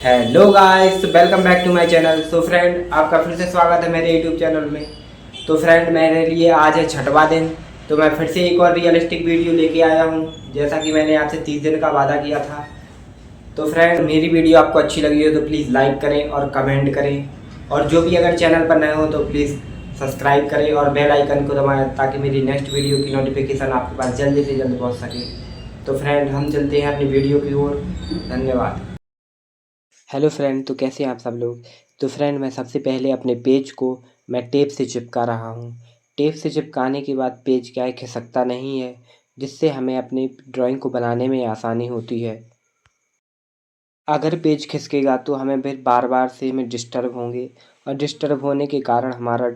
Hello guys, welcome back to my channel. So friend, आपका फिर से स्वागत है मेरे यूट्यूब चैनल में। तो फ्रेंड, मेरे लिए आज है छठवां दिन। तो मैं फिर से एक और रियलिस्टिक वीडियो लेके आया हूँ, जैसा कि मैंने आपसे 30 दिन का वादा किया था। तो फ्रेंड, मेरी वीडियो आपको अच्छी लगी हो तो प्लीज़ लाइक करें और कमेंट करें, और जो भी अगर चैनल पर नए हो तो प्लीज़ सब्सक्राइब करें और बेल आइकन को दबाएं, ताकि मेरी नेक्स्ट वीडियो की नोटिफिकेशन आपके पास जल्दी से जल्द पहुँच सके। तो फ्रेंड, हम चलते हैं अपनी वीडियो की ओर। धन्यवाद। हेलो फ्रेंड, तो कैसे हैं आप सब लोग। तो फ्रेंड, मैं सबसे पहले अपने पेज को मैं टेप से चिपका रहा हूँ। टेप से चिपकाने के बाद पेज क्या है, खिसकता नहीं है, जिससे हमें अपनी ड्राइंग को बनाने में आसानी होती है। अगर पेज खिसकेगा तो हमें फिर बार बार से में डिस्टर्ब होंगे, और डिस्टर्ब होने के कारण हमारा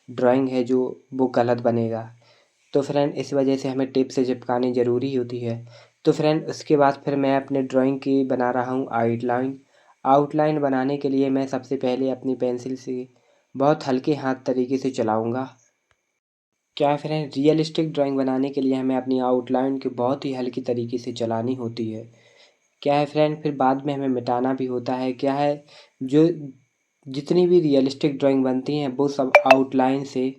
ड्राइंग है जो वो गलत बनेगा। तो फ्रेंड, इस वजह से हमें टेप से चिपकानी ज़रूरी होती है। तो फ्रेंड, उसके बाद फिर मैं अपने ड्राइंग की बना रहा हूँ आउटलाइन। आउटलाइन बनाने के लिए मैं सबसे पहले अपनी पेंसिल से बहुत हल्के हाथ तरीके से चलाऊँगा। क्या है फ्रेंड, रियलिस्टिक ड्राइंग बनाने के लिए हमें अपनी आउटलाइन की बहुत ही हल्की तरीके से चलानी होती है। क्या है फ्रेंड, फिर बाद में हमें मिटाना भी होता है। क्या है, जो जितनी भी रियलिस्टिक ड्राइंग बनती हैं वो सब आउटलाइन से,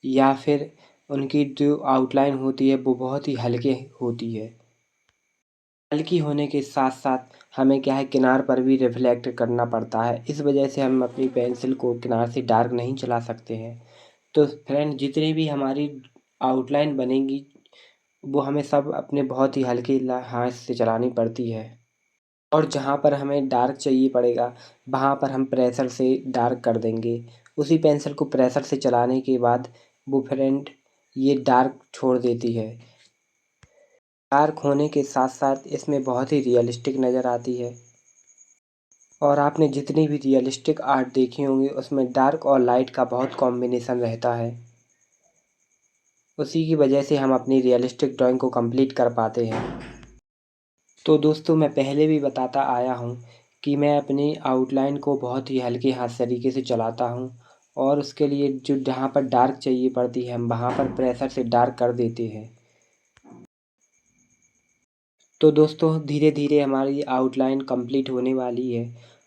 या फिर उनकी जो आउटलाइन होती है वो बहुत ही हल्के होती है। हल्की होने के साथ साथ हमें क्या है, किनार पर भी रिफ्लेक्ट करना पड़ता है। इस वजह से हम अपनी पेंसिल को किनार से डार्क नहीं चला सकते हैं। तो फ्रेंड, जितनी भी हमारी आउटलाइन बनेंगी वो हमें सब अपने बहुत ही हल्के हाथ से चलानी पड़ती है। और जहाँ पर हमें डार्क चाहिए पड़ेगा वहाँ पर हम प्रेशर से डार्क कर देंगे। उसी पेंसिल को प्रेशर से चलाने के बाद वो फ्रेंड ये डार्क छोड़ देती है। डार्क होने के साथ साथ इसमें बहुत ही रियलिस्टिक नज़र आती है। और आपने जितनी भी रियलिस्टिक आर्ट देखी होंगी उसमें डार्क और लाइट का बहुत कॉम्बिनेशन रहता है। उसी की वजह से हम अपनी रियलिस्टिक ड्राइंग को कंप्लीट कर पाते हैं। तो दोस्तों, मैं पहले भी बताता आया हूँ कि मैं अपनी आउटलाइन को बहुत ही हल्के हाथ तरीके से चलाता हूँ, और उसके लिए जो जहाँ पर डार्क चाहिए पड़ती है हम वहाँ पर प्रेशर से डार्क कर देते हैं। तो दोस्तों, धीरे धीरे हमारी आउटलाइन कंप्लीट होने वाली है।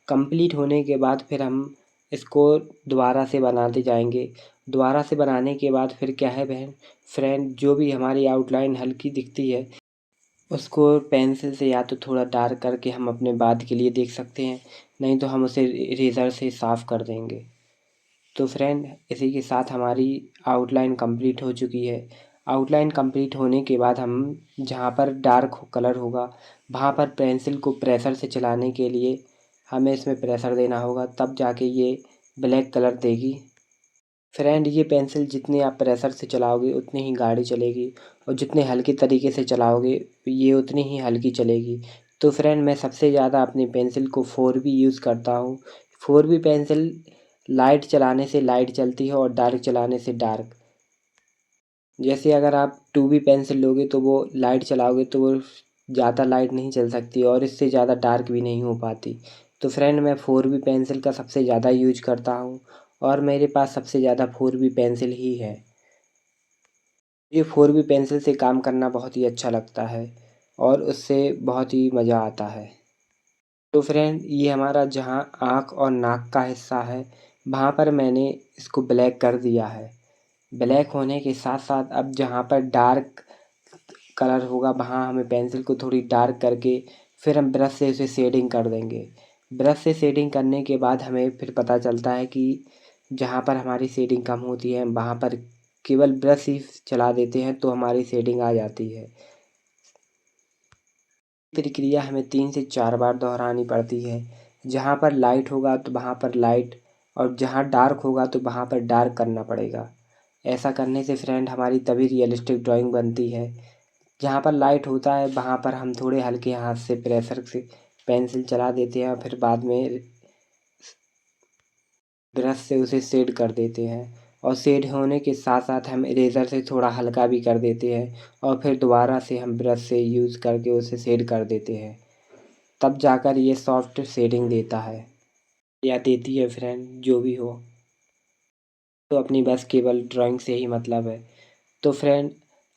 कंप्लीट होने के बाद फिर हम इसको दोबारा से बनाते जाएंगे। दोबारा से बनाने के बाद फिर क्या है बहन फ्रेंड, जो भी हमारी आउटलाइन हल्की दिखती है उसको पेंसिल से या तो थोड़ा डार्क करके हम अपने बाद के लिए देख सकते हैं, नहीं तो हम उसे इरेज़र से साफ़ कर देंगे। तो फ्रेंड, इसी के साथ हमारी आउटलाइन कंप्लीट हो चुकी है। आउटलाइन कंप्लीट होने के बाद हम जहाँ पर डार्क कलर होगा वहाँ पर पेंसिल को प्रेशर से चलाने के लिए हमें इसमें प्रेशर देना होगा, तब जाके ये ब्लैक कलर देगी। फ्रेंड, ये पेंसिल जितने आप प्रेशर से चलाओगे उतनी ही गाढ़ी चलेगी, और जितने हल्के तरीके से चलाओगे ये उतनी ही हल्की चलेगी। तो फ्रेंड, मैं सबसे ज़्यादा अपनी पेंसिल को 4B यूज़ करता हूँ। 4B पेंसिल लाइट चलाने से लाइट चलती है और डार्क चलाने से डार्क। जैसे अगर आप 2B पेंसिल लोगे तो वो लाइट चलाओगे तो वो ज़्यादा लाइट नहीं चल सकती, और इससे ज़्यादा डार्क भी नहीं हो पाती। तो फ्रेंड, मैं 4B पेंसिल का सबसे ज़्यादा यूज करता हूँ, और मेरे पास सबसे ज़्यादा 4B पेंसिल ही है। ये 4B पेंसिल से काम करना बहुत ही अच्छा लगता है, और उससे बहुत ही मज़ा आता है। तो फ्रेंड, ये हमारा जहाँ आँख और नाक का हिस्सा है वहाँ पर मैंने इसको ब्लैक कर दिया है। ब्लैक होने के साथ साथ अब जहाँ पर डार्क कलर होगा वहाँ हमें पेंसिल को थोड़ी डार्क करके फिर हम ब्रश से उसे शेडिंग कर देंगे। ब्रश से शेडिंग करने के बाद हमें फिर पता चलता है कि जहाँ पर हमारी शेडिंग कम होती है वहाँ पर केवल ब्रश ही चला देते हैं तो हमारी शेडिंग आ जाती है। प्रक्रिया हमें 3 से 4 बार दोहरानी पड़ती है। जहाँ पर लाइट होगा तो वहाँ पर लाइट, और जहाँ डार्क होगा तो वहाँ पर डार्क करना पड़ेगा। ऐसा करने से फ्रेंड हमारी तभी रियलिस्टिक ड्राइंग बनती है। जहाँ पर लाइट होता है वहाँ पर हम थोड़े हल्के हाथ से प्रेशर से पेंसिल चला देते हैं, और फिर बाद में ब्रश से उसे शेड कर देते हैं, और शेड होने के साथ साथ हम इरेज़र से थोड़ा हल्का भी कर देते हैं, और फिर दोबारा से हम ब्रश से यूज़ करके उसे शेड कर देते हैं। तब जाकर ये सॉफ्ट शेडिंग देता है, या देती है फ्रेंड, जो भी हो। तो अपनी बस केवल ड्राइंग से ही मतलब है। तो फ्रेंड,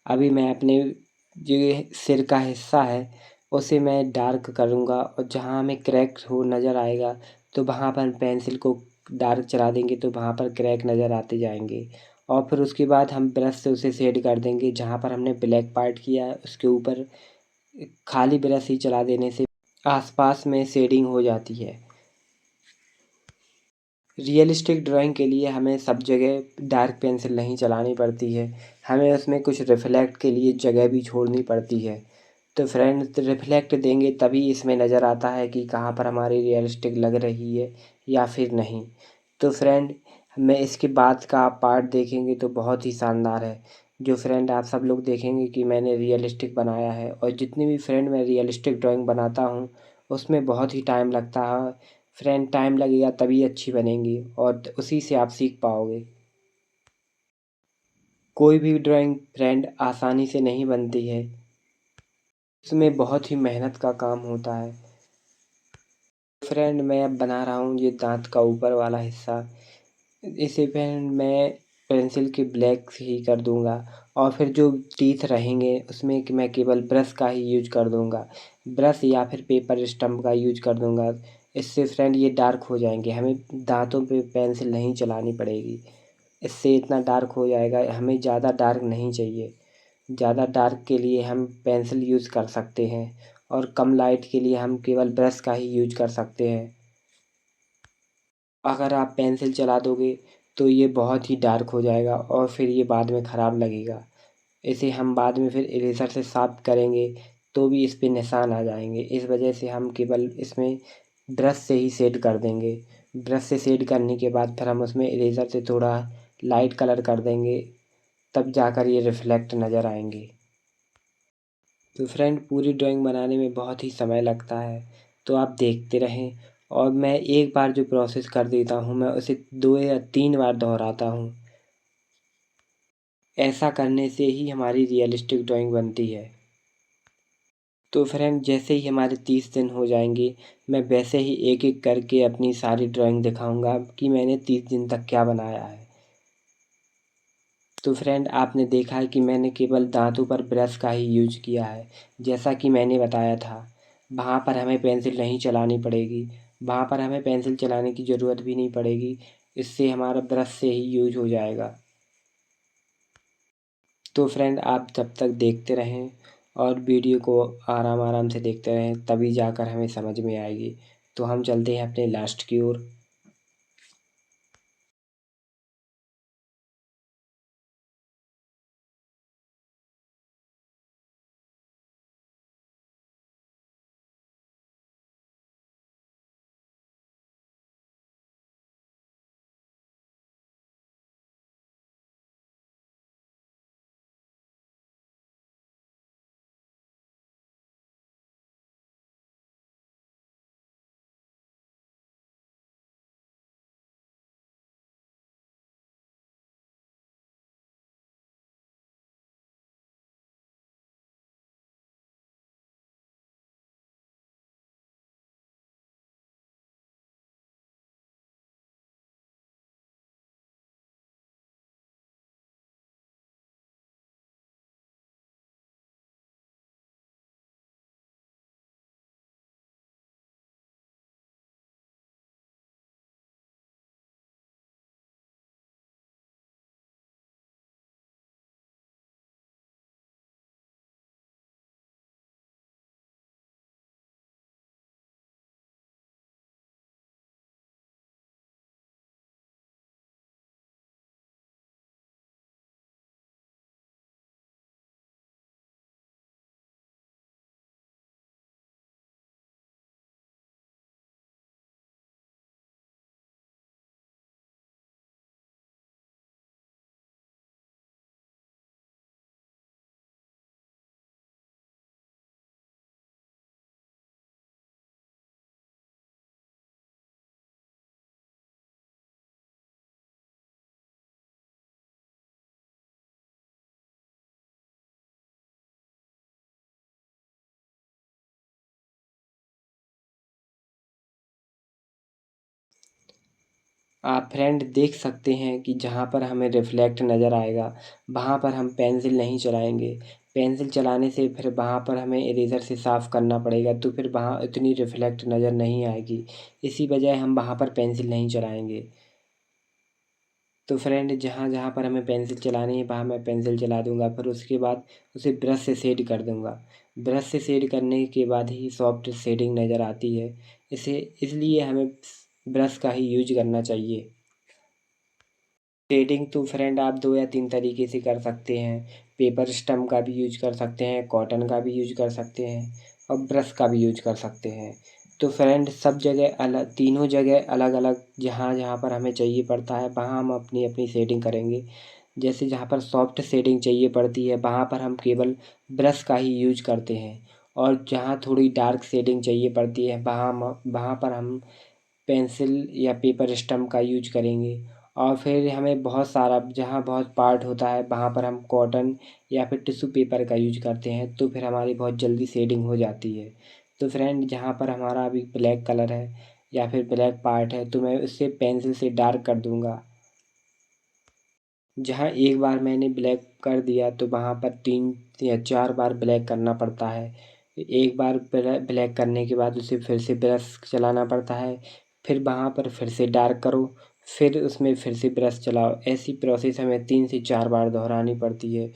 अभी मैं अपने जो सिर का हिस्सा है उसे मैं डार्क करूँगा और जहाँ हमें क्रैक हो नज़र आएगा तो वहाँ पर पेंसिल को डार्क चला देंगे तो वहाँ पर क्रैक नज़र आते जाएंगे। और फिर उसके बाद हम ब्रश से उसे शेड कर देंगे, जहाँ पर हमने ब्लैक पार्ट किया है उसके ऊपर खाली ब्रश ही चला देने से आसपास में शेडिंग हो जाती है। रियलिस्टिक ड्राइंग के लिए हमें सब जगह डार्क पेंसिल नहीं चलानी पड़ती है, हमें उसमें कुछ रिफ्लेक्ट के लिए जगह भी छोड़नी पड़ती है। तो फ्रेंड रिफ्लेक्ट देंगे तभी इसमें नज़र आता है कि कहाँ पर हमारी रियलिस्टिक लग रही है या फिर नहीं। तो फ्रेंड मैं इसके बाद का आप पार्ट देखेंगे तो बहुत ही शानदार है, जो फ्रेंड आप सब लोग देखेंगे कि मैंने रियलिस्टिक बनाया है। और जितनी भी फ्रेंड मैं रियलिस्टिक ड्राइंग बनाता हूँ उसमें बहुत ही टाइम लगता है फ्रेंड, टाइम लगेगा तभी अच्छी बनेंगी और उसी से आप सीख पाओगे। कोई भी ड्राइंग फ्रेंड आसानी से नहीं बनती है, इसमें बहुत ही मेहनत का काम होता है। फ्रेंड मैं अब बना रहा हूँ ये दांत का ऊपर वाला हिस्सा। इसे फ्रेंड मैं पेंसिल के ब्लैक से ही कर दूंगा और फिर जो टीथ रहेंगे उसमें कि मैं केवल ब्रश का ही यूज कर दूंगा, ब्रश या फिर पेपर स्टम्प का यूज कर दूंगा। इससे फ्रेंड ये डार्क हो जाएंगे, हमें दांतों पे पेंसिल नहीं चलानी पड़ेगी, इससे इतना डार्क हो जाएगा। हमें ज़्यादा डार्क नहीं चाहिए, ज़्यादा डार्क के लिए हम पेंसिल यूज़ कर सकते हैं और कम लाइट के लिए हम केवल ब्रश का ही यूज कर सकते हैं। अगर आप पेंसिल चला दोगे तो ये बहुत ही डार्क हो जाएगा और फिर ये बाद में ख़राब लगेगा। इसे हम बाद में फिर इरेज़र से साफ़ करेंगे तो भी इस पे निशान आ जाएंगे। इस वजह से हम केवल इसमें ब्रश से ही शेड कर देंगे। ब्रश से शेड करने के बाद फिर हम उसमें इरेज़र से थोड़ा लाइट कलर कर देंगे, तब जाकर ये रिफ्लेक्ट नज़र आएंगे। तो फ्रेंड पूरी ड्राइंग बनाने में बहुत ही समय लगता है, तो आप देखते रहें। और मैं एक बार जो प्रोसेस कर देता हूँ मैं उसे 2 या 3 बार दोहराता हूँ। ऐसा करने से ही हमारी रियलिस्टिक ड्राइंग बनती है। तो फ्रेंड जैसे ही हमारे 30 दिन हो जाएंगे मैं वैसे ही एक एक करके अपनी सारी ड्राइंग दिखाऊंगा कि मैंने 30 दिन तक क्या बनाया है। तो फ्रेंड आपने देखा है कि मैंने केवल दांतों पर ब्रश का ही यूज किया है, जैसा कि मैंने बताया था। वहाँ पर हमें पेंसिल नहीं चलानी पड़ेगी, वहाँ पर हमें पेंसिल चलाने की ज़रूरत भी नहीं पड़ेगी, इससे हमारा ब्रश से ही यूज हो जाएगा। तो फ्रेंड आप जब तक देखते रहें और वीडियो को आराम आराम से देखते रहें तभी जाकर हमें समझ में आएगी। तो हम चलते हैं अपने लास्ट की ओर। आप फ्रेंड देख सकते हैं कि जहाँ पर हमें रिफ्लेक्ट नज़र आएगा वहाँ पर हम पेंसिल नहीं चलाएंगे, पेंसिल चलाने से फिर वहाँ पर हमें इरेज़र से साफ़ करना पड़ेगा, तो फिर वहाँ इतनी रिफ्लेक्ट नज़र नहीं आएगी। इसी बजाय हम वहाँ पर पेंसिल नहीं चलाएँगे। तो फ्रेंड जहाँ जहाँ पर हमें पेंसिल चलानी है वहाँ मैं पेंसिल चला दूँगा, फिर उसके बाद उसे ब्रश से शेड कर दूँगा। ब्रश से शेड करने के बाद ही सॉफ्ट शेडिंग नज़र आती है। इसे इसलिए हमें ब्रश का ही यूज करना चाहिए। शेडिंग तो फ्रेंड आप 2 या 3 तरीके से कर सकते हैं। पेपर स्टम्प का भी यूज कर सकते हैं, कॉटन का भी यूज कर सकते हैं और ब्रश का भी यूज कर सकते हैं। तो फ्रेंड सब जगह अलग, तीनों जगह अलग अलग जहाँ जहाँ पर हमें चाहिए पड़ता है वहाँ हम अपनी अपनी शेडिंग करेंगे। जैसे जहाँ पर सॉफ्ट शेडिंग चाहिए पड़ती है वहाँ पर हम केवल ब्रश का ही यूज करते हैं, और जहाँ थोड़ी डार्क शेडिंग चाहिए पड़ती है वहाँ पर हम पेंसिल या पेपर स्टम्प का यूज करेंगे। और फिर हमें बहुत सारा जहाँ बहुत पार्ट होता है वहाँ पर हम कॉटन या फिर टिश्यू पेपर का यूज करते हैं, तो फिर हमारी बहुत जल्दी शेडिंग हो जाती है। तो फ्रेंड जहाँ पर हमारा अभी ब्लैक कलर है या फिर ब्लैक पार्ट है तो मैं उससे पेंसिल से डार्क कर दूँगा। जहाँ एक बार मैंने ब्लैक कर दिया तो वहाँ पर 3 या 4 बार ब्लैक करना पड़ता है। एक बार ब्लैक करने के बाद उसे फिर से ब्रश चलाना पड़ता है, फिर वहाँ पर फिर से डार्क करो, फिर उसमें फिर से ब्रश चलाओ। ऐसी प्रोसेस हमें 3 से 4 बार दोहरानी पड़ती है।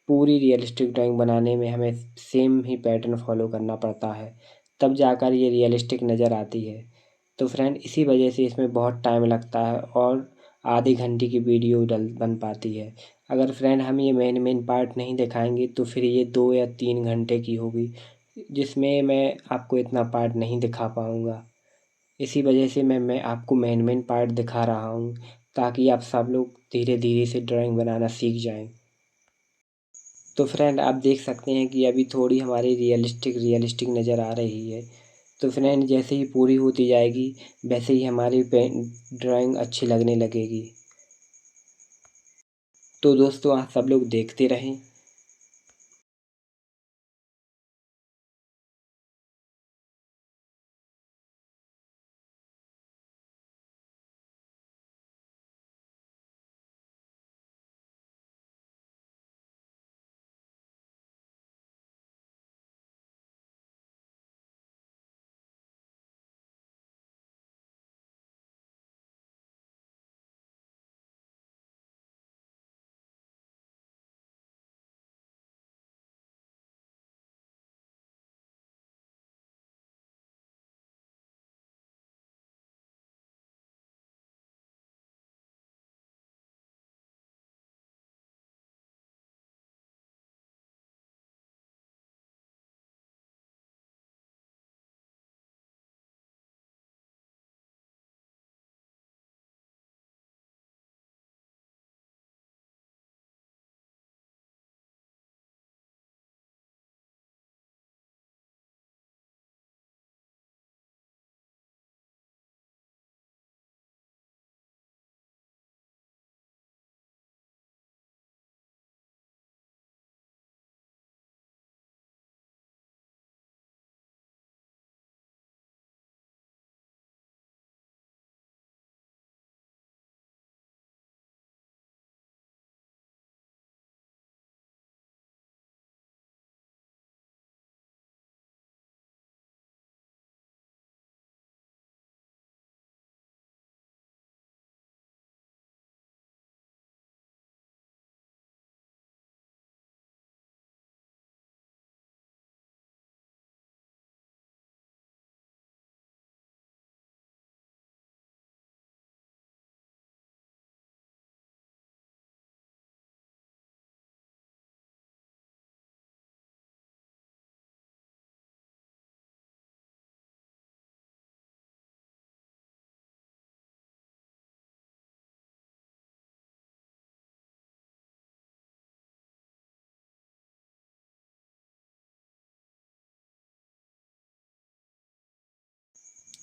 पूरी रियलिस्टिक ड्राइंग बनाने में हमें सेम ही पैटर्न फॉलो करना पड़ता है, तब जाकर ये रियलिस्टिक नज़र आती है। तो फ्रेंड इसी वजह से इसमें बहुत टाइम लगता है और आधे घंटे की वीडियो बन पाती है। अगर फ्रेंड हम ये मेन पार्ट नहीं दिखाएंगे तो फिर ये 2 या 3 घंटे की होगी, जिसमें मैं आपको इतना पार्ट नहीं दिखा पाऊँगा। इसी वजह से मैं आपको मेन पार्ट दिखा रहा हूँ, ताकि आप सब लोग धीरे धीरे से ड्राइंग बनाना सीख जाएं। तो फ्रेंड आप देख सकते हैं कि अभी थोड़ी हमारी रियलिस्टिक नज़र आ रही है। तो फ्रेंड जैसे ही पूरी होती जाएगी वैसे ही हमारी ड्राइंग अच्छी लगने लगेगी। तो दोस्तों आप सब लोग देखते रहें।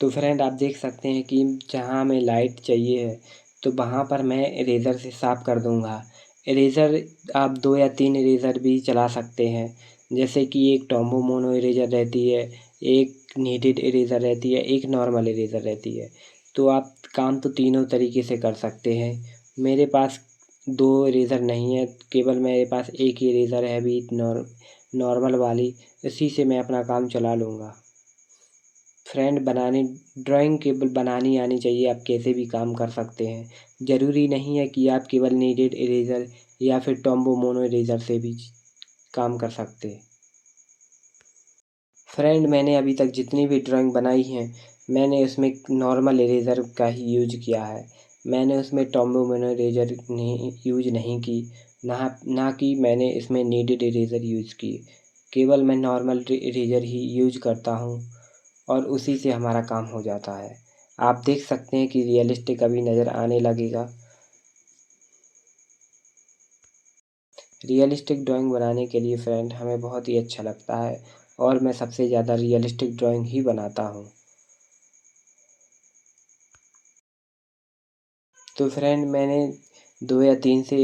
तो फ्रेंड आप देख सकते हैं कि जहाँ हमें लाइट चाहिए है तो वहाँ पर मैं इरेज़र से साफ़ कर दूँगा। इरेज़र आप 2 या 3 इरेज़र भी चला सकते हैं। जैसे कि एक टॉम्बो मोनो इरेज़र रहती है, एक नीडेड इरेज़र रहती है, एक नॉर्मल इरेज़र रहती है। तो आप काम तो तीनों तरीके से कर सकते हैं। मेरे पास दो इरेज़र नहीं है, केवल मेरे पास एक ही इरेज़र है अभी नॉर्मल वाली, इसी से मैं अपना काम चला लूँगा। फ्रेंड, ड्राइंग केवल बनानी आनी चाहिए, आप कैसे भी काम कर सकते हैं। ज़रूरी नहीं है कि आप केवल नीडेड इरेज़र या फिर टॉम्बो मोनो इरेज़र से भी काम कर सकते हैं। फ्रेंड, मैंने अभी तक जितनी भी ड्राइंग बनाई हैं, मैंने उसमें नॉर्मल इरेज़र का ही यूज किया है। मैंने उसमें टॉम्बो मोनो इरेज़र यूज नहीं की, ना कि मैंने इसमें नीडेड इरेज़र यूज की। केवल मैं नॉर्मल इरेज़र ही यूज करता हूँ और उसी से हमारा काम हो जाता है। आप देख सकते हैं कि रियलिस्टिक अभी नज़र आने लगेगा। रियलिस्टिक ड्राइंग बनाने के लिए फ्रेंड हमें बहुत ही अच्छा लगता है और मैं सबसे ज़्यादा रियलिस्टिक ड्राइंग ही बनाता हूँ। तो फ्रेंड, मैंने 2 या 3 से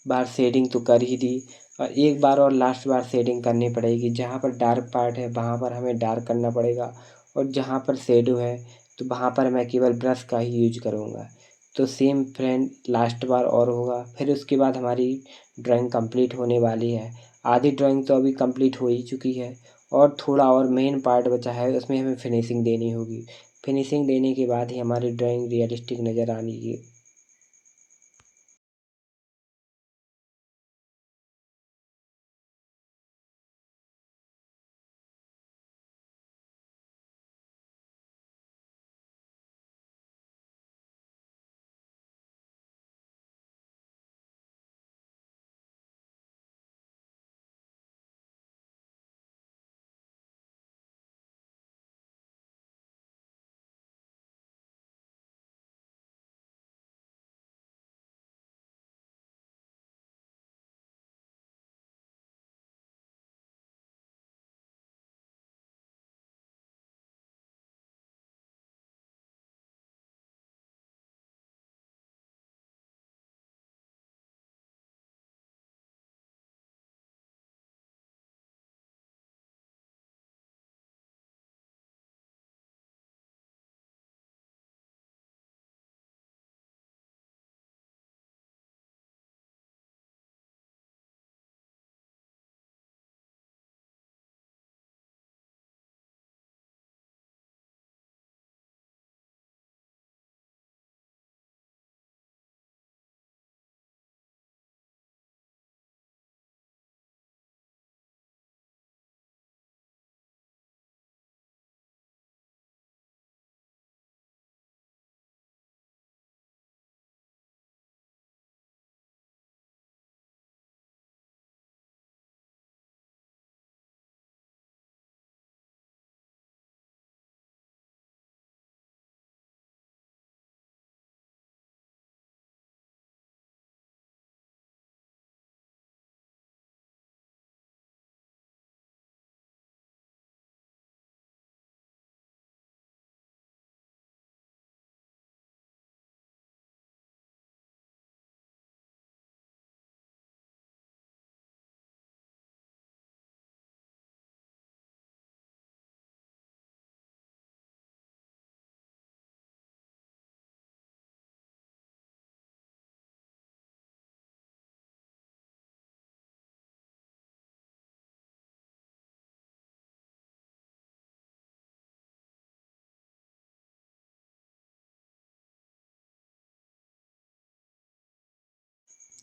बार शेडिंग तो कर ही दी और एक बार और लास्ट बार शेडिंग करनी पड़ेगी। जहाँ पर डार्क पार्ट है वहाँ पर हमें डार्क करना पड़ेगा और जहाँ पर शेडो है तो वहाँ पर मैं केवल ब्रश का ही यूज करूँगा। तो सेम फ्रेंड लास्ट बार और होगा, फिर उसके बाद हमारी ड्राइंग कंप्लीट होने वाली है। आधी ड्राइंग तो अभी कंप्लीट हो ही चुकी है और थोड़ा और मेन पार्ट बचा है, उसमें हमें फिनिशिंग देनी होगी। फिनिशिंग देने के बाद ही हमारी ड्राइंग रियलिस्टिक नज़र आनी है।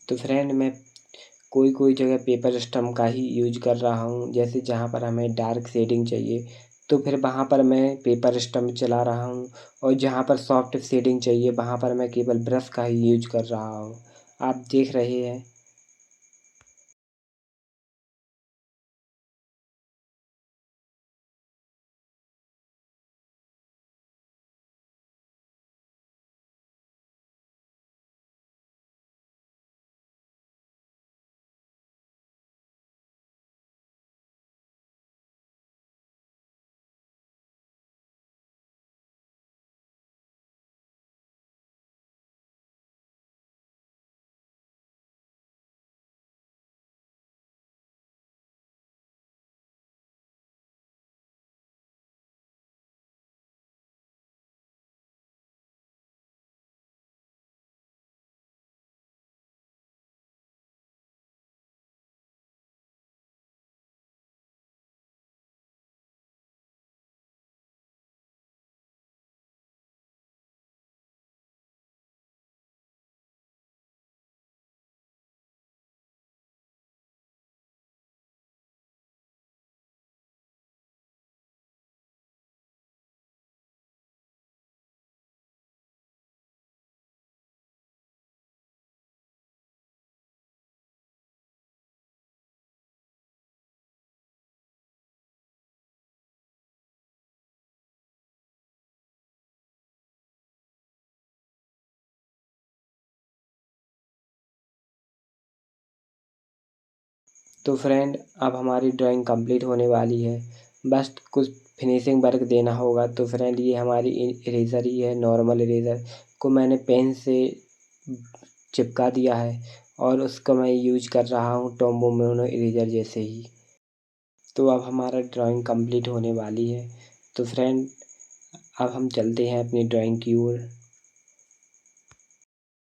तो फ्रेंड, मैं कोई कोई जगह पेपर स्टम्प का ही यूज कर रहा हूँ, जैसे जहाँ पर हमें डार्क शेडिंग चाहिए तो फिर वहाँ पर मैं पेपर स्टम्प चला रहा हूँ और जहाँ पर सॉफ्ट शेडिंग चाहिए वहाँ पर मैं केवल ब्रश का ही यूज कर रहा हूँ। आप देख रहे हैं। तो फ्रेंड अब हमारी ड्राइंग कंप्लीट होने वाली है, बस कुछ फिनिशिंग वर्क देना होगा। तो फ्रेंड ये हमारी इरेज़र ही है, नॉर्मल इरेज़र को मैंने पेन से चिपका दिया है और उसका मैं यूज कर रहा हूँ टॉम्बो मोनो इरेज़र जैसे ही। तो अब हमारा ड्राइंग कंप्लीट होने वाली है। तो फ्रेंड अब हम चलते हैं अपनी ड्राइंग की ओर,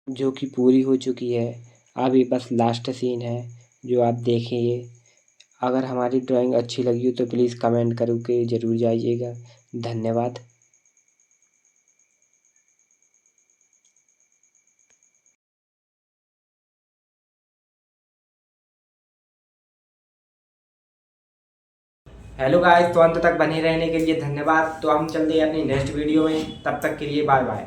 जो कि पूरी हो चुकी है। अब ये बस लास्ट सीन है जो आप देखेंगे। अगर हमारी ड्राइंग अच्छी लगी हो तो प्लीज़ कमेंट करके ज़रूर जाइएगा। धन्यवाद। हेलो गाइस, तो अंत तक बने रहने के लिए धन्यवाद। तो हम चलते हैं अपनी नेक्स्ट वीडियो में, तब तक के लिए बाय बाय।